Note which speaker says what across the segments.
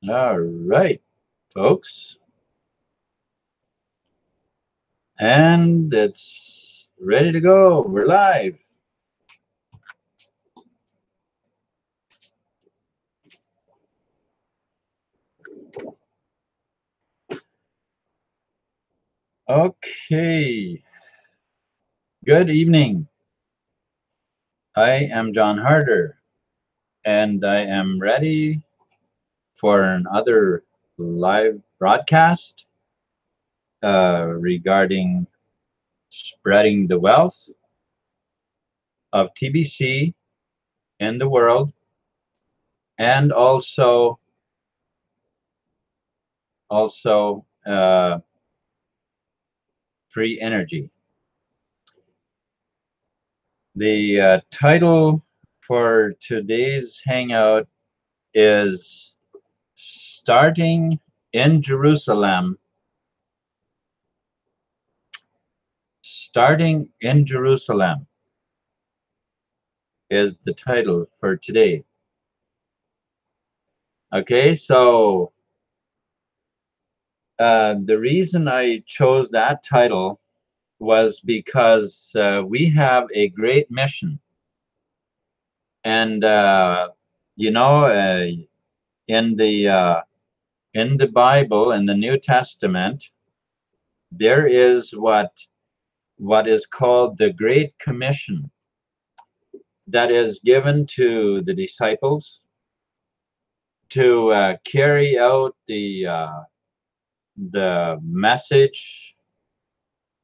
Speaker 1: All right, folks. And it's ready to go. We're live. Okay. Good evening. I am John Harder, and I am ready for another live broadcast regarding spreading the wealth of TBC in the world, and also free energy. The title for today's hangout is Starting in Jerusalem. Starting in Jerusalem is the title for today. Okay, so the reason I chose that title was because we have a great mission. And, you know, in the Bible, in the New Testament, there is what is called the Great Commission that is given to the disciples to carry out the message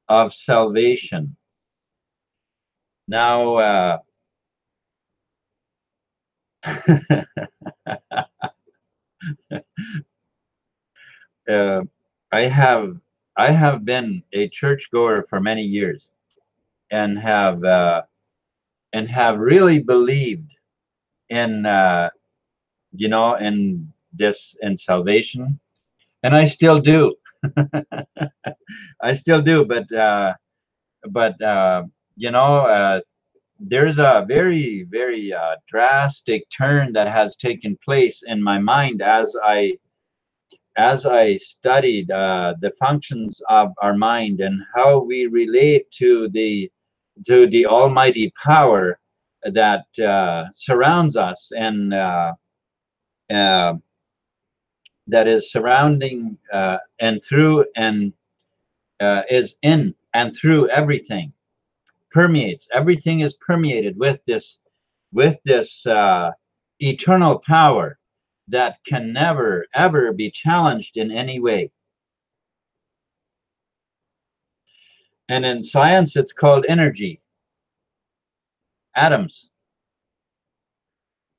Speaker 1: of salvation. Now, uh, I have I have been a churchgoer for many years, and have really believed in in this, in salvation, and I still do. I still do, but there's a very drastic turn that has taken place in my mind as I studied the functions of our mind and how we relate to the almighty power that surrounds us, and uh, that is surrounding and through, and is in and through everything, permeates everything, is permeated with this eternal power that can never ever be challenged in any way. And in science, it's called energy, atoms.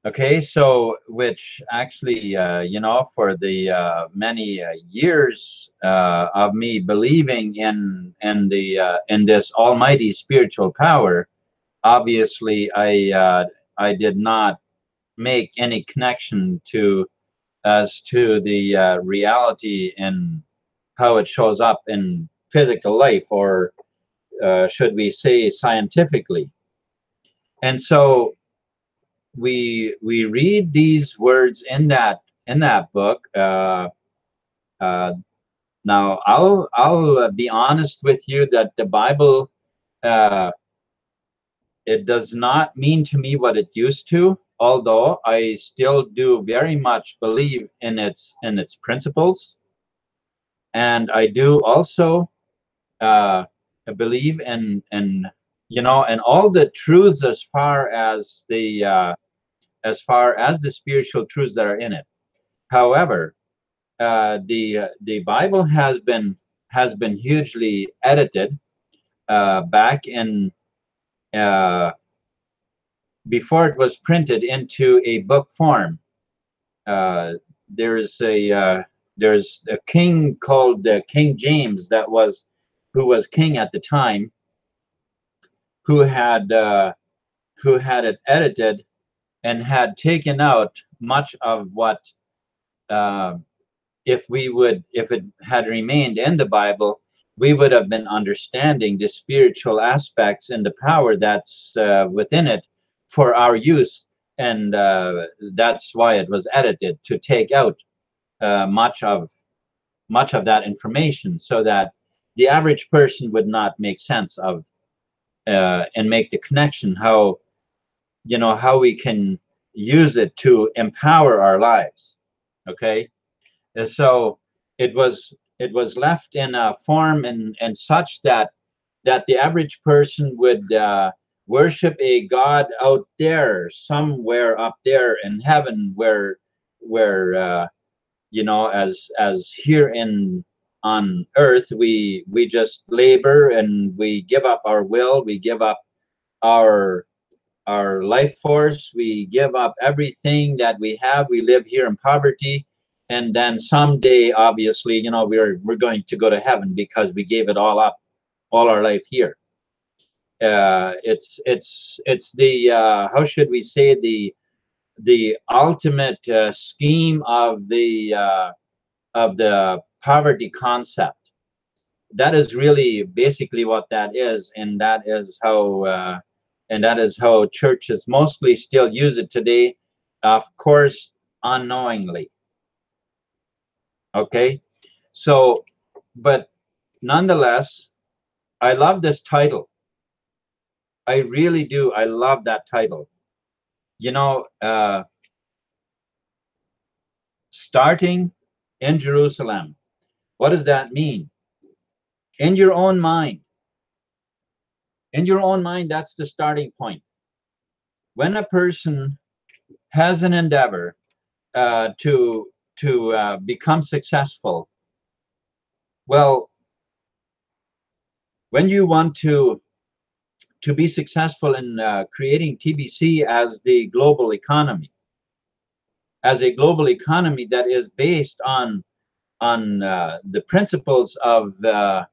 Speaker 1: Okay, so which actually, for the many years of me believing in this almighty spiritual power, obviously I did not make any connection to as to the reality and how it shows up in physical life, or should we say scientifically. And so we read these words in that book. Uh, Now I'll be honest with you that the Bible, uh, it does not mean to me what it used to, although I still do very much believe in its principles, and I do also uh, believe in all the truths as far as the spiritual truths that are in it. However, the Bible has been hugely edited back in uh, before it was printed into a book form. Uh, there's a king called King James, who was king at the time, who had it edited and had taken out much of what, uh, if it had remained in the Bible, we would have been understanding the spiritual aspects and the power that's within it for our use. And that's why it was edited, to take out much of that information, so that the average person would not make sense of and make the connection how how we can use it to empower our lives. Okay, and so it was left in a form and such that the average person would worship a god out there, somewhere up there in heaven, where as here on earth, we just labor and we give up our will, we give up our life force, we give up everything that we have, we live here in poverty, and then someday, obviously, we're going to go to heaven because we gave it all up, all our life here. It's the how should we say, the ultimate scheme of the poverty concept. That is really basically what that is, and that is how churches mostly still use it today, of course, unknowingly. Okay, so, but nonetheless, I love this title. I really do. I love that title. Starting in Jerusalem. What does that mean? In your own mind. In your own mind, that's the starting point. When a person has an endeavor to become successful, well, when you want to be successful in creating TBC as the global economy, as a global economy that is based on the principles of uh,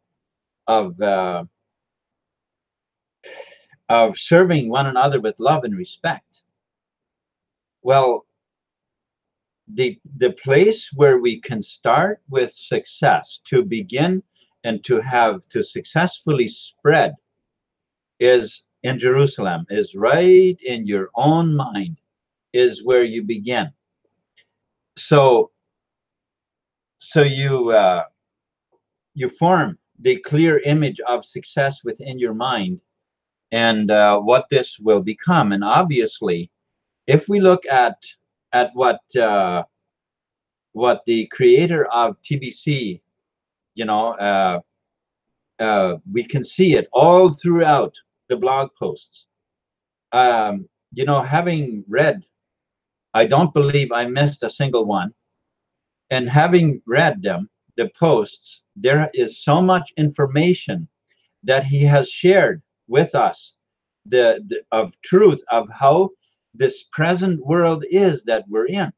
Speaker 1: of serving one another with love and respect. Well, the place where we can start with success to begin and to successfully spread is in Jerusalem, is right in your own mind, is where you begin. So you form the clear image of success within your mind, and what this will become. And obviously, if we look at what the creator of TBC, we can see it all throughout the blog posts. Having read, I don't believe I missed a single one. And having read them, the posts, there is so much information that he has shared with us, of truth of how this present world is that we're in.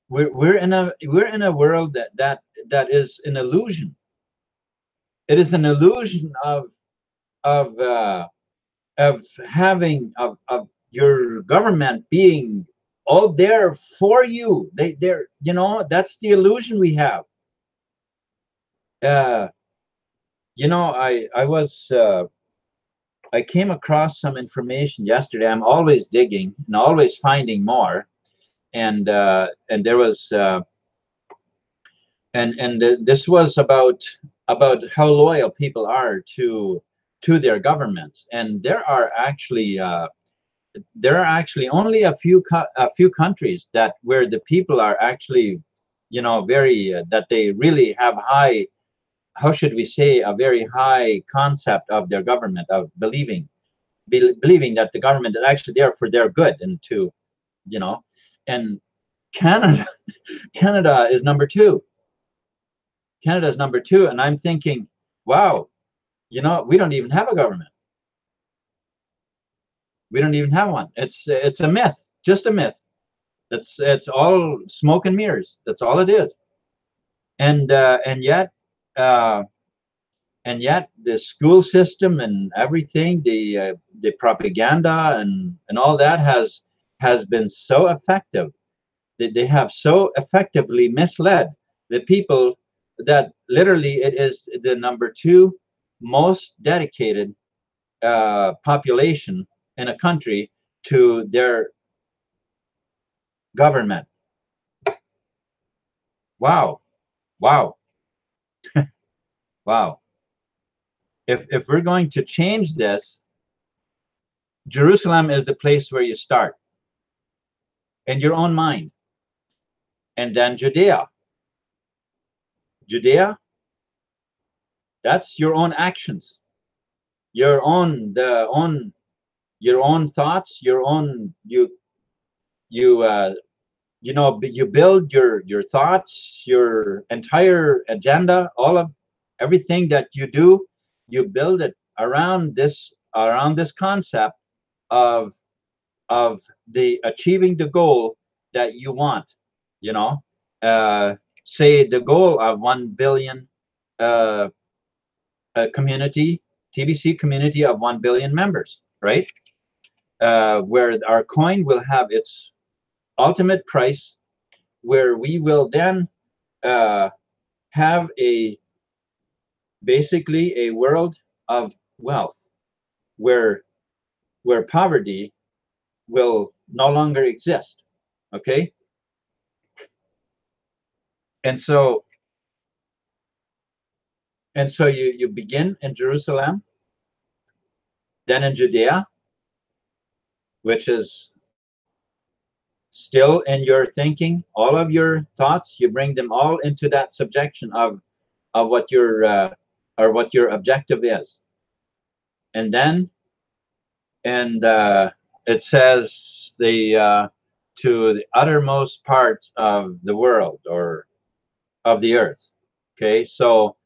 Speaker 1: We're in a world that is an illusion. It is an illusion of having of your government being all there for you. They're that's the illusion we have. I came across some information yesterday. I'm always digging and always finding more, and there was this was about how loyal people are to their governments. And there are actually only a few countries that where the people are actually very that they really have high, how should we say, a very high concept of their government, of believing that the government is actually there for their good, and to and Canada Canada is number two. Canada is number two, and I'm thinking, wow, we don't even have a government. We don't even have one. It's a myth, just a myth. It's all smoke and mirrors. That's all it is. And uh, yet the school system and everything, the propaganda and all that has been so effective. They have so effectively misled the people that literally it is the number two most dedicated population in a country to their government. Wow. Wow. Wow. If we're going to change this, Jerusalem is the place where you start in your own mind. And then Judea. Judea, that's your own actions, your own your own thoughts, your own you you know, you build your thoughts, your entire agenda, all of everything that you do, you build it around this concept of the achieving the goal that you want, you know. uh Say the goal of 1 billion, uh community, TBC community of 1 billion members, right? Where our coin will have its ultimate price, where we will then uh, have basically a world of wealth, where poverty will no longer exist. Okay, and so you begin in Jerusalem, then in Judea, which is still in your thinking, all of your thoughts, you bring them all into that subjection of what your or what your objective is. And then, and it says to the uttermost parts of the world, or of the earth. Okay, so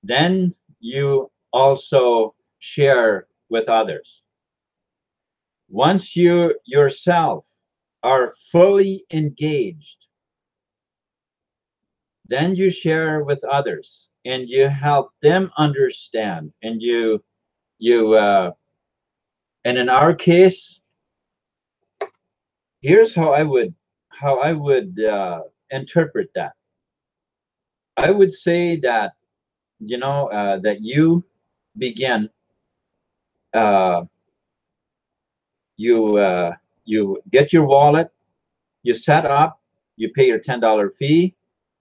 Speaker 1: then you also share with others. Once you yourself are fully engaged, then you share with others and you help them understand. And and in our case, here's how I would interpret that. I would say that, you know, that you begin, uh, you get your wallet, you set up, you pay your $10 fee,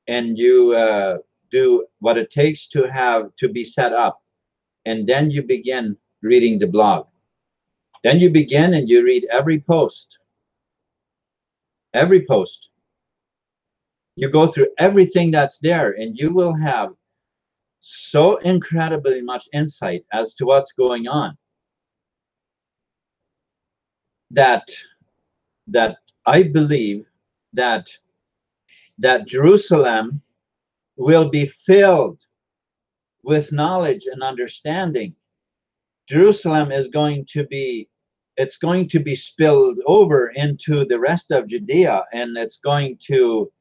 Speaker 1: and you do what it takes to be set up, and then you begin reading the blog. Then you begin and you read every post. Every post. You go through everything that's there, and you will have so incredibly much insight as to what's going on, that I believe that Jerusalem will be filled with knowledge and understanding. Jerusalem is going to be, it's going to be spilled over into the rest of Judea, and it's going to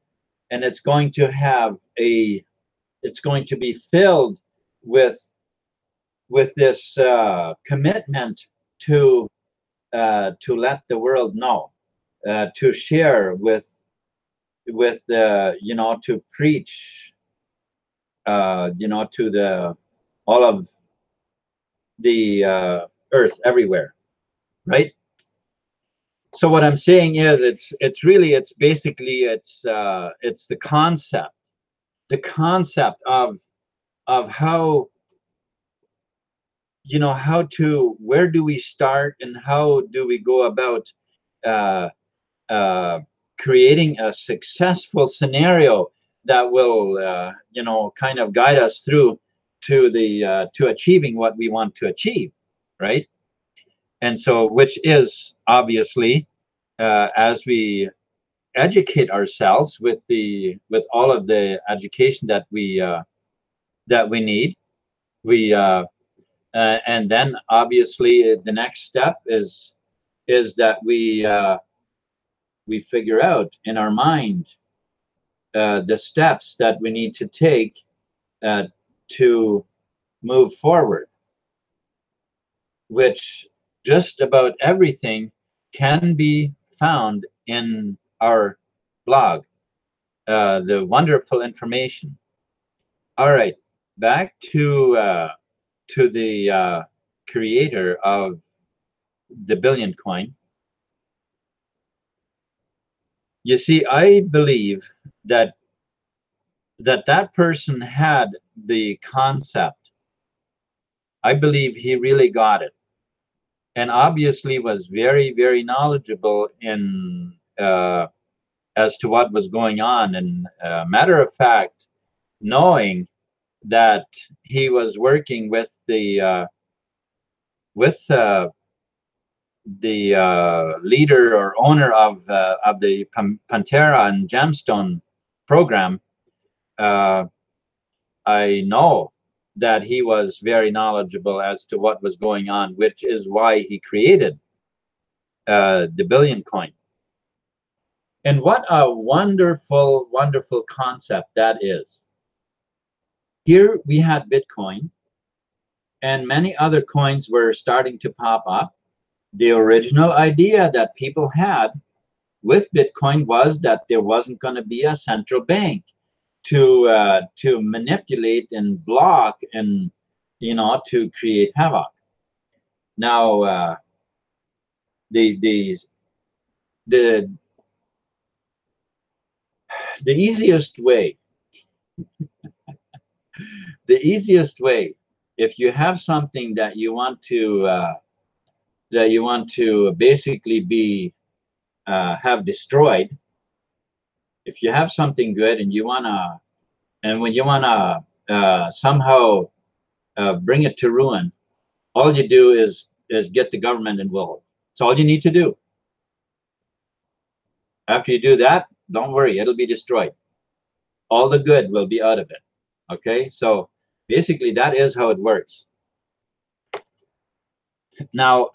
Speaker 1: have it's going to be filled with this commitment to let the world know, to share you know, to preach, you know, to the all of the earth, everywhere, right? So what I'm saying is, it's basically it's the concept of how, you know, how to, where do we start and how do we go about uh, uh, creating a successful scenario that will, you know, kind of guide us through to achieving what we want to achieve, right? And so, which is obviously, as we educate ourselves with all of the education that we need, we and then obviously the next step is that we figure out in our mind the steps that we need to take to move forward, which just about everything can be found in our blog, the wonderful information. All right, back to the creator of the billion coin. You see, I believe that that person had the concept. I believe he really got it, and obviously was very, very knowledgeable in as to what was going on. And matter of fact, knowing that he was working with with the leader or owner of the Pantera and Gemstone program, I know that he was very knowledgeable as to what was going on, which is why he created the Billion Coin. And what a wonderful, wonderful concept that is. Here we had Bitcoin, and many other coins were starting to pop up. The original idea that people had with Bitcoin was that there wasn't going to be a central bank to manipulate and block and, you know, to create havoc. Now, the the the easiest way, if you have something that you want to basically be have destroyed, if you have something good and you wanna, and when you wanna somehow bring it to ruin, all you do is get the government involved. It's all you need to do. After you do that, don't worry, it'll be destroyed. All the good will be out of it. Okay, so basically that is how it works. Now,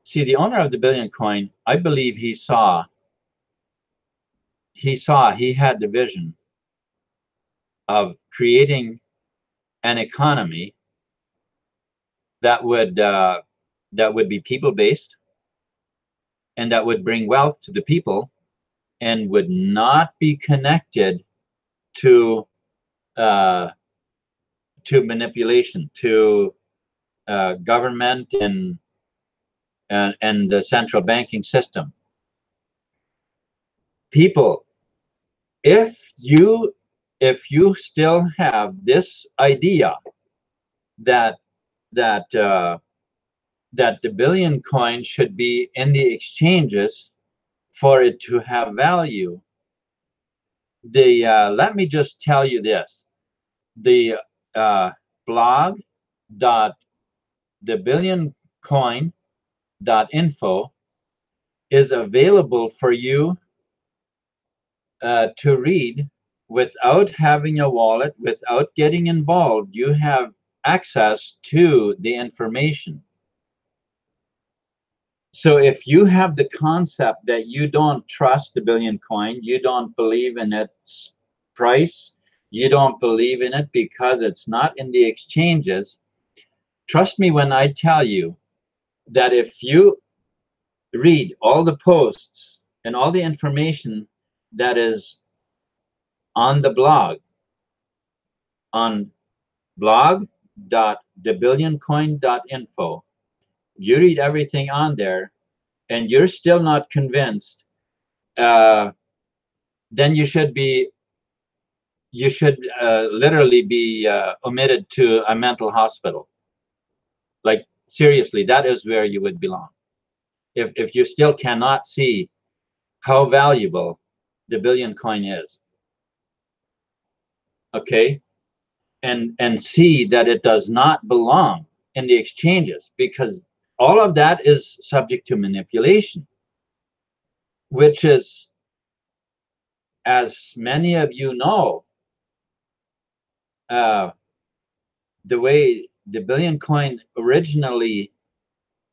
Speaker 1: see, the owner of the Billion Coin, I believe he had the vision of creating an economy that would be people-based, and that would bring wealth to the people, and would not be connected to manipulation, to government and the central banking system. People, if you still have this idea that the Billion Coin should be in the exchanges for it to have value, let me just tell you this: the blog.thebillioncoin.info is available for you to read without having a wallet, without getting involved. You have access to the information. So if you have the concept that you don't trust the Billion Coin, you don't believe in its price, you don't believe in it because it's not in the exchanges, trust me when I tell you that if you read all the posts and all the information that is on the blog, on blog.thebillioncoin.info, you read everything on there and you're still not convinced, then you should literally be omitted to a mental hospital. Like, seriously, that is where you would belong. If you still cannot see how valuable the Billion Coin is, okay, and see that it does not belong in the exchanges, because all of that is subject to manipulation, which is, as many of you know, the way the Billion Coin originally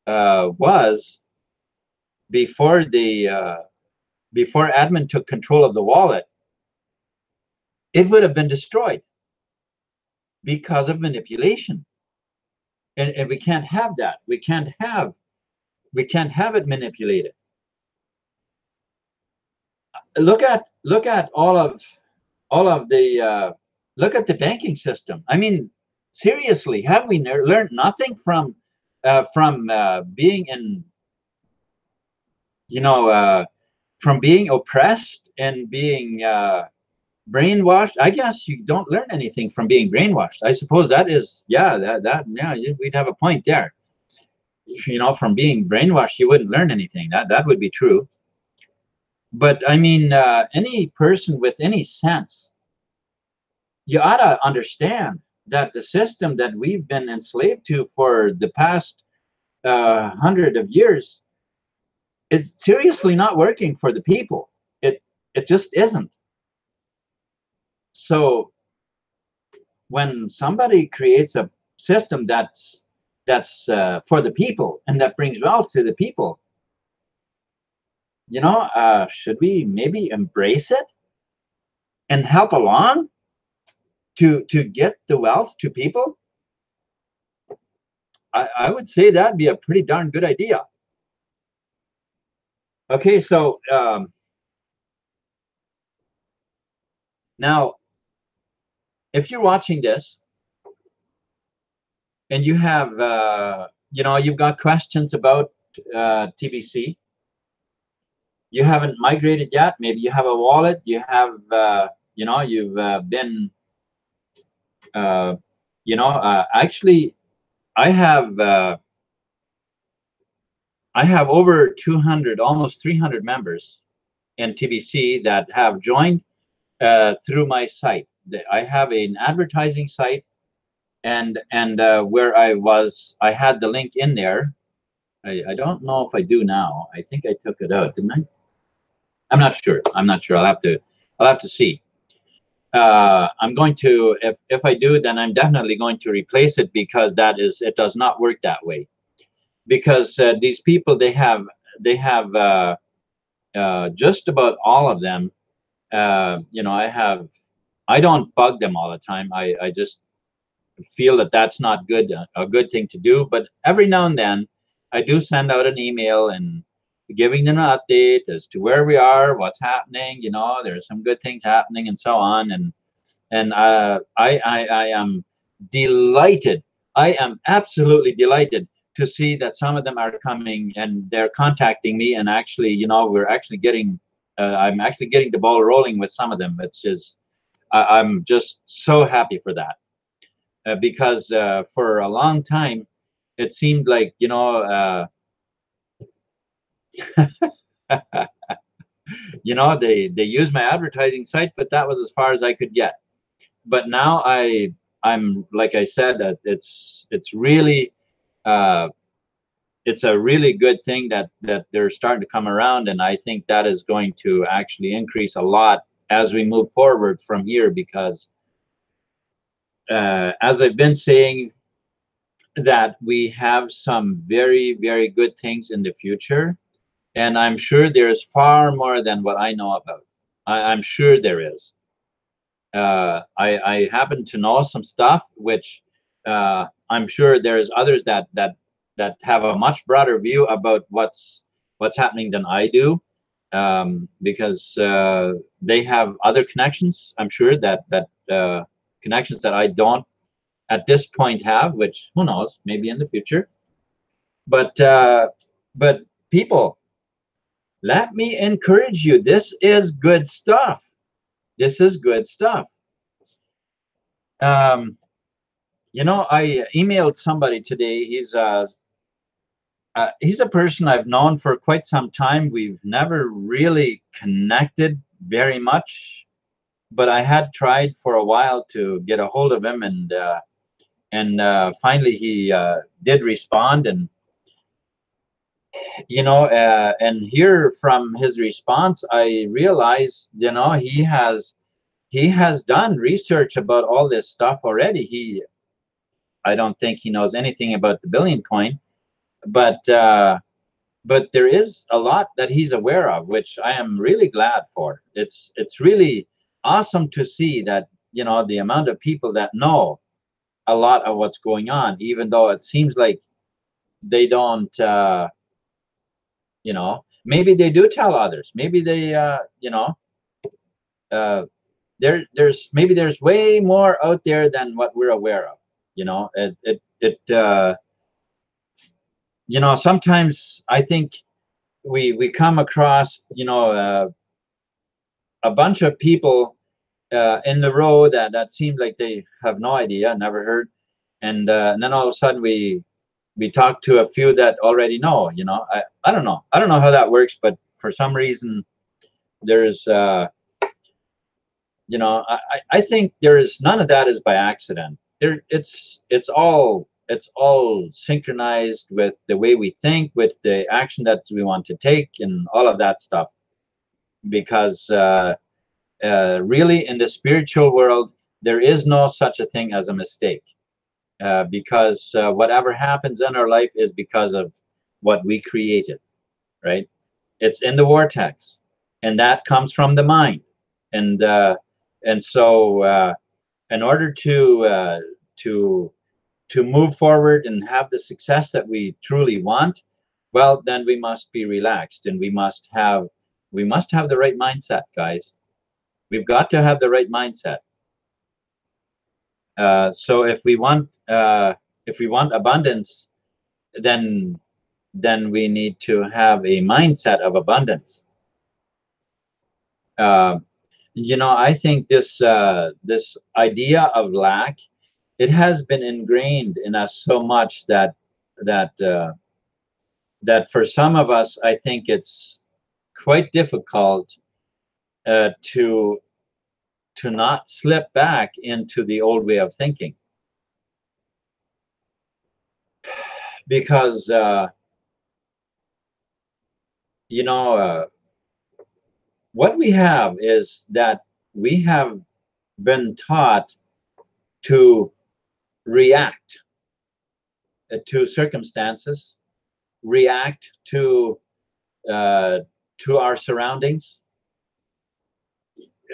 Speaker 1: was, before admin took control of the wallet, it would have been destroyed because of manipulation. And we can't have that. We can't have it manipulated. Look at all of the look at the banking system. I mean, seriously, have we learned nothing from being in you know, from being oppressed and being brainwashed. I guess you don't learn anything from being brainwashed. I suppose that is, yeah, yeah, we'd have a point there. You know, from being brainwashed, you wouldn't learn anything. That would be true. But I mean, any person with any sense, you ought to understand that the system that we've been enslaved to for the past hundred of years, it's seriously not working for the people. It just isn't. So when somebody creates a system that's for the people and that brings wealth to the people, you know, should we maybe embrace it and help along to get the wealth to people? I would say that'd be a pretty darn good idea. Okay, so now if you're watching this and you have you know, you've got questions about TBC, you haven't migrated yet, maybe you have a wallet, you have you know, you've been you know, actually I have over 200, almost 300 members in TBC that have joined through my site. I have an advertising site, and where I had the link in there. I don't know if I do now. I think I took it out, didn't I? I'm not sure. I'm not sure. I'll have to see. I'm going to, if I do, then I'm definitely going to replace it, because it does not work that way. Because these people, they have just about all of them. You know, I don't bug them all the time. I just feel that that's not a good thing to do. But every now and then, I do send out an email and giving them an update as to where we are, what's happening. You know, there's some good things happening and so on. And I am delighted. I am absolutely delighted to see that some of them are coming and they're contacting me, and actually, you know, we're actually getting I'm actually getting the ball rolling with some of them. It's just I'm just so happy for that, because for a long time it seemed like, you know, you know, they used my advertising site, but that was as far as I could get. But now I'm like I said, that it's really it's a really good thing that they're starting to come around, and I think that is going to actually increase a lot as we move forward from here, because as I've been saying, that we have some very, very good things in the future, and I'm sure there's far more than what I know about. I'm sure there is. I happen to know some stuff which I'm sure there's others that have a much broader view about what's happening than I do, because they have other connections. I'm sure that connections that I don't at this point have, which who knows, maybe in the future. But people, let me encourage you. This is good stuff. This is good stuff. Um, you know, I emailed somebody today. He's a person I've known for quite some time. We've never really connected very much, but I had tried for a while to get a hold of him, and finally he did respond. And you know, and here from his response, I realized, you know, he has done research about all this stuff already. I don't think he knows anything about the billion coin, but there is a lot that he's aware of, which I am really glad for. It's really awesome to see that, you know, the amount of people that know a lot of what's going on, even though it seems like they don't, you know, maybe they do tell others. Maybe they, you know, there's way more out there than what we're aware of. You know, you know, sometimes I think we come across, you know, a bunch of people in the row that seemed like they have no idea, never heard, and then all of a sudden we talk to a few that already know. You know, I don't know. I don't know how that works, but for some reason there's you know, I think there is none of that is by accident. There it's all synchronized with the way we think, with the action that we want to take, and all of that stuff. Because really, in the spiritual world, there is no such a thing as a mistake. Because whatever happens in our life is because of what we created, right? It's in the vortex, and that comes from the mind. And so in order to move forward and have the success that we truly want, well, then we must be relaxed, and we must have the right mindset, guys. We've got to have the right mindset. So if we want abundance, then we need to have a mindset of abundance. Uh, you know, I think this idea of lack, it has been ingrained in us so much that that for some of us, I think it's quite difficult to not slip back into the old way of thinking, because you know, what we have is that we have been taught to react to circumstances, react uh, to our surroundings,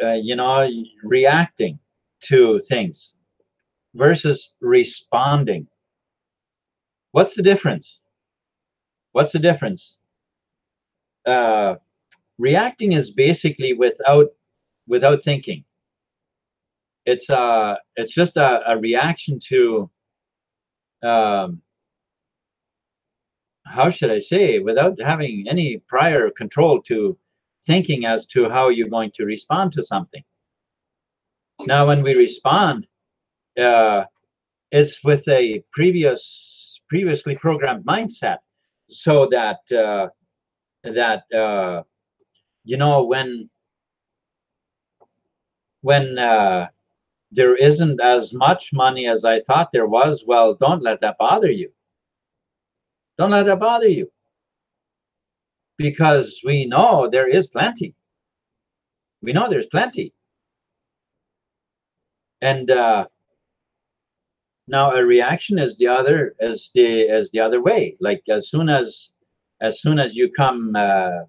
Speaker 1: you know, reacting to things versus responding. What's the difference? What's the difference? Uh, Reacting is basically without thinking. It's just a reaction to, um, how should I say, without having any prior control to thinking as to how you're going to respond to something. Now, when we respond, uh, it's with a previously programmed mindset, so that you know, when there isn't as much money as I thought there was, well, don't let that bother you. Don't let that bother you, because we know there is plenty. We know there's plenty. And now a reaction is the other way. Like as soon as you come,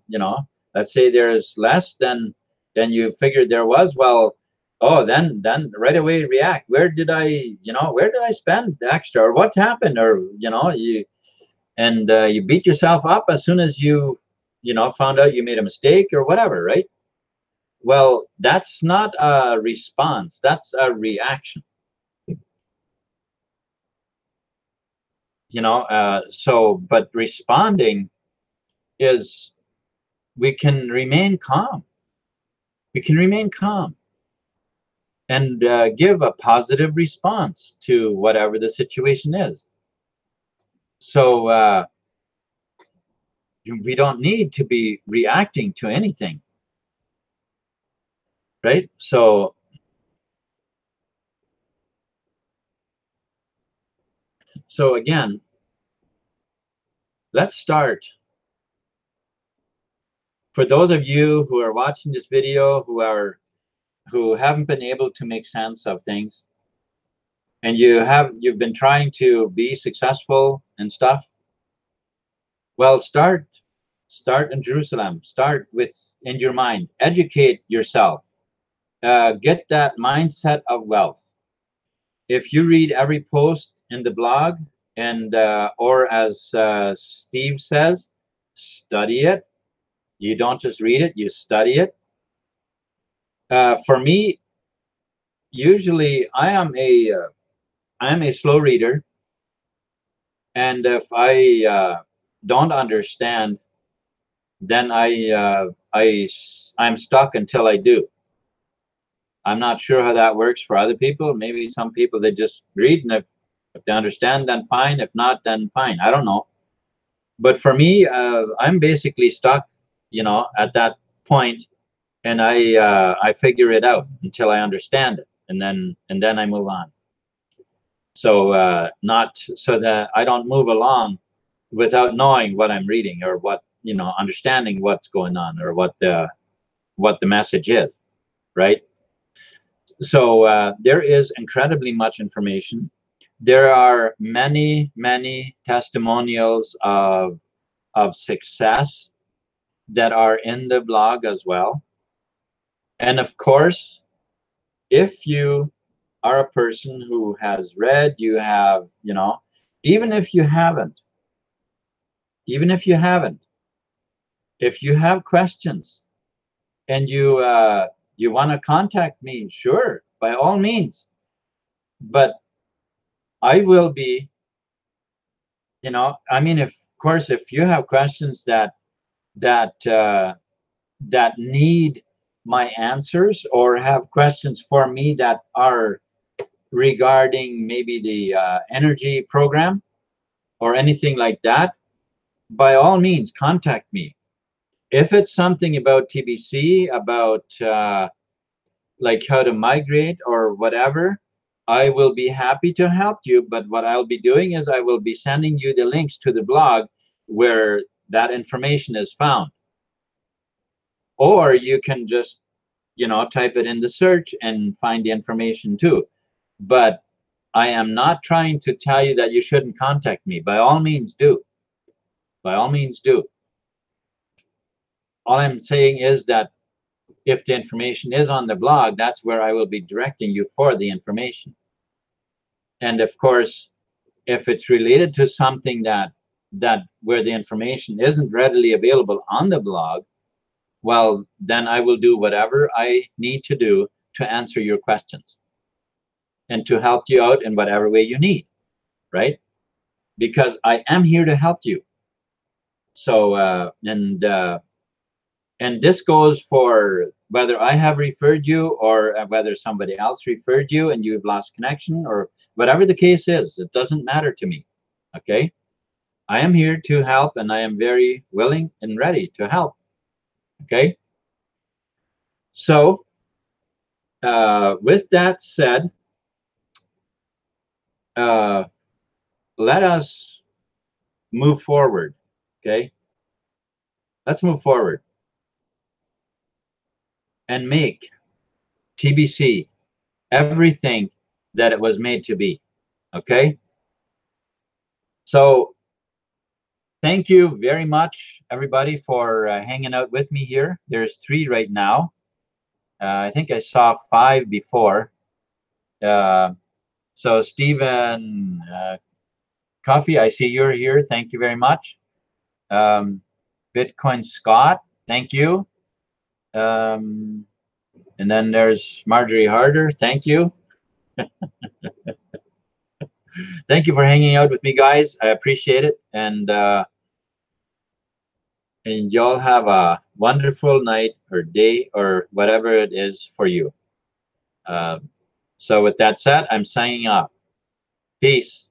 Speaker 1: you know, let's say there's less than you figured there was. Well, oh, then right away react. Where did I spend the extra, or what happened, or you know, you beat yourself up as soon as you know, found out you made a mistake or whatever, right? Well, that's not a response. That's a reaction. You know, but responding is, we can remain calm. We can remain calm and give a positive response to whatever the situation is. So we don't need to be reacting to anything, right? So again, let's start. For those of you who are watching this video, who haven't been able to make sense of things, and you've been trying to be successful and stuff, well, start in Jerusalem. Start with in your mind. Educate yourself. Get that mindset of wealth. If you read every post in the blog, and or as Steve says, study it. You don't just read it, you study it. For me, usually I am a slow reader, and if I don't understand then I'm stuck until I do. I'm not sure how that works for other people. Maybe some people, they just read, and if they understand, then fine. If not, then fine. I don't know. But for me, I'm basically stuck, at that point, and I figure it out until I understand it, and then I move on. So not so that I don't move along without knowing what I'm reading, or what, understanding what's going on, or what the message is, right? So there is incredibly much information. There are many testimonials of success that are in the blog as well. And of course, if you are a person who has read, you have, even if you haven't, if you have questions, and you want to contact me, sure, by all means. But I will be, I mean, of course, if you have questions that need my answers, or have questions for me that are regarding maybe the energy program or anything like that, by all means, contact me. If it's something about TBC, about like how to migrate or whatever, I will be happy to help you. But what I'll be doing is I will be sending you the links to the blog where that information is found. Or you can just, type it in the search and find the information too. But I am not trying to tell you that you shouldn't contact me. By all means, do. By all means, do. All I'm saying is that if the information is on the blog, that's where I will be directing you for the information. And of course, if it's related to something that where the information isn't readily available on the blog, well, then I will do whatever I need to do to answer your questions and to help you out in whatever way you need, right? Because I am here to help you. So and this goes for whether I have referred you, or whether somebody else referred you and you've lost connection, or whatever the case is. It doesn't matter to me. Okay, I am here to help, and I am very willing and ready to help. Okay, so with that said, let us move forward. Okay, let's move forward and make TBC everything that it was made to be. Okay, so thank you very much, everybody, for hanging out with me here. There's 3 right now. I think I saw 5 before. So Stephen Coffee, I see you're here. Thank you very much. Bitcoin Scott, thank you. And then there's Marjorie Harder. Thank you. Thank you for hanging out with me, guys. I appreciate it. And y'all have a wonderful night or day or whatever it is for you. So with that said, I'm signing off. Peace.